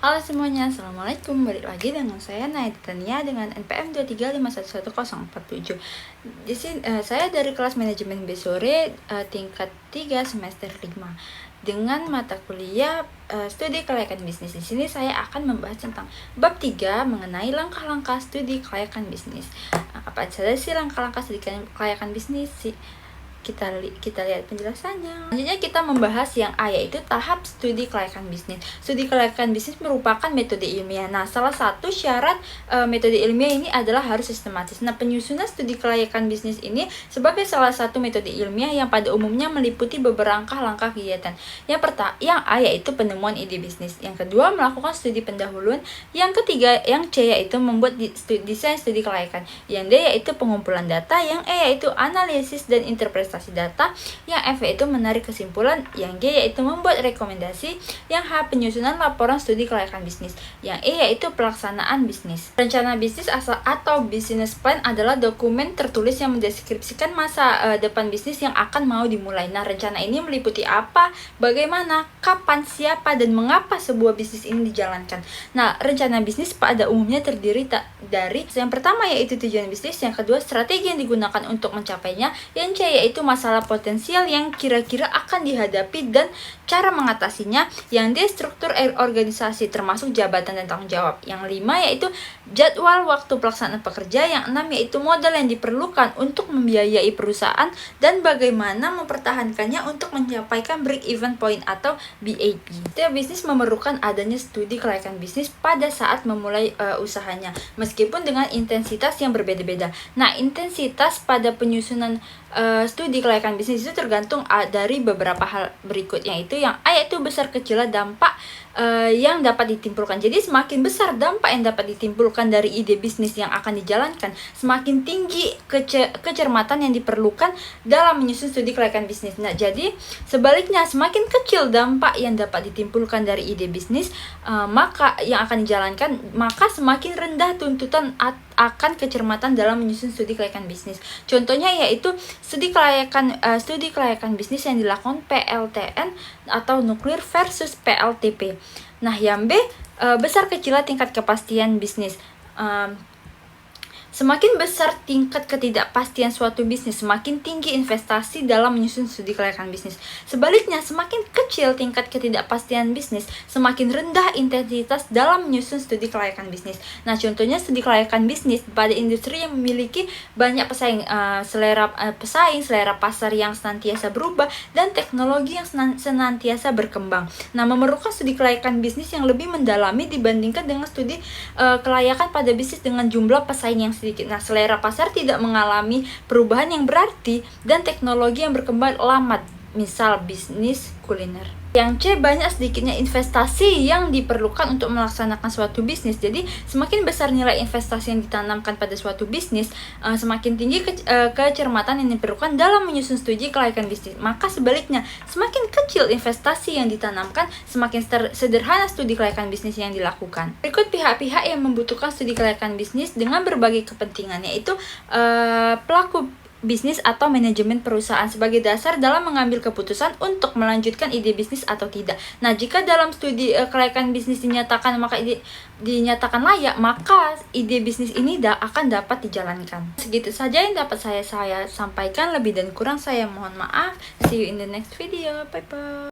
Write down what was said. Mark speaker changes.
Speaker 1: Halo semuanya, Assalamualaikum. Balik lagi dengan saya Naitania dengan NPM 235111047. Di sini saya dari kelas manajemen B sore tingkat 3 semester 5 dengan mata kuliah studi kelayakan bisnis. Di sini saya akan membahas tentang bab 3 mengenai langkah-langkah studi kelayakan bisnis. Apa saja sih langkah-langkah studi kelayakan bisnis sih? Kita lihat penjelasannya. Selanjutnya kita membahas yang A, yaitu tahap studi kelayakan bisnis. Studi kelayakan bisnis merupakan metode ilmiah. Nah, salah satu syarat metode ilmiah ini adalah harus sistematis. Nah, penyusunan studi kelayakan bisnis ini sebagai salah satu metode ilmiah yang pada umumnya meliputi beberapa langkah kegiatan. Yang A yaitu penemuan ide bisnis. Yang kedua, melakukan studi pendahuluan. Yang ketiga, yang C yaitu membuat desain studi kelayakan. Yang D yaitu pengumpulan data. Yang E yaitu analisis dan interpretasi data. Yang F yaitu menarik kesimpulan. Yang G yaitu membuat rekomendasi. Yang H penyusunan laporan studi kelayakan bisnis. Yang E yaitu pelaksanaan bisnis. Rencana bisnis atau business plan adalah dokumen tertulis yang mendeskripsikan masa depan bisnis yang akan mau dimulai. Nah, rencana ini meliputi apa, bagaimana, kapan, siapa, dan mengapa sebuah bisnis ini dijalankan. Nah, rencana bisnis pada umumnya terdiri dari yang pertama yaitu tujuan bisnis, yang kedua strategi yang digunakan untuk mencapainya, yang C yaitu masalah potensial yang kira-kira akan dihadapi dan cara mengatasinya, yang D struktur organisasi termasuk jabatan dan tanggung jawab, yang 5 yaitu jadwal waktu pelaksanaan pekerja, yang 6 yaitu modal yang diperlukan untuk membiayai perusahaan dan bagaimana mempertahankannya untuk mencapai break even point atau BEP. Setiap bisnis memerlukan adanya studi kelayakan bisnis pada saat memulai usahanya, meskipun dengan intensitas yang berbeda-beda. Nah, intensitas pada penyusunan studi kelayakan bisnis itu tergantung dari beberapa hal berikut, yaitu yang A yaitu besar kecilnya dampak yang dapat ditimbulkan. Jadi semakin besar dampak yang dapat ditimbulkan dari ide bisnis yang akan dijalankan, semakin tinggi kecermatan yang diperlukan dalam menyusun studi kelayakan bisnis. Nah, jadi sebaliknya semakin kecil dampak yang dapat ditimbulkan dari ide bisnis maka yang akan dijalankan, maka semakin rendah tuntutan akan kecermatan dalam menyusun studi kelayakan bisnis. Contohnya yaitu studi kelayakan bisnis yang dilakukan PLTN atau nuklir versus PLTP. Nah, yang B besar kecilnya tingkat kepastian bisnis. Semakin besar tingkat ketidakpastian suatu bisnis, semakin tinggi investasi dalam menyusun studi kelayakan bisnis. Sebaliknya, semakin kecil tingkat ketidakpastian bisnis, semakin rendah intensitas dalam menyusun studi kelayakan bisnis. Nah, contohnya studi kelayakan bisnis pada industri yang memiliki banyak pesaing, selera pasar yang senantiasa berubah, dan teknologi yang senantiasa berkembang. Nah, memerlukan studi kelayakan bisnis yang lebih mendalami dibandingkan dengan studi kelayakan pada bisnis dengan jumlah pesaing yang sedikit. Nah, selera pasar tidak mengalami perubahan yang berarti dan teknologi yang berkembang lambat, misal bisnis kuliner. Yang C banyak sedikitnya investasi yang diperlukan untuk melaksanakan suatu bisnis. Jadi semakin besar nilai investasi yang ditanamkan pada suatu bisnis, semakin tinggi kecermatan yang diperlukan dalam menyusun studi kelayakan bisnis. Maka sebaliknya, semakin kecil investasi yang ditanamkan, semakin sederhana studi kelayakan bisnis yang dilakukan. Berikut pihak-pihak yang membutuhkan studi kelayakan bisnis dengan berbagai kepentingan, yaitu pelaku bisnis atau manajemen perusahaan sebagai dasar dalam mengambil keputusan untuk melanjutkan ide bisnis atau tidak. Nah, jika dalam studi kelayakan bisnis dinyatakan dinyatakan layak, maka ide bisnis ini akan dapat dijalankan. Segitu saja yang dapat saya sampaikan. Lebih dan kurang saya mohon maaf. See you in the next video. Bye bye.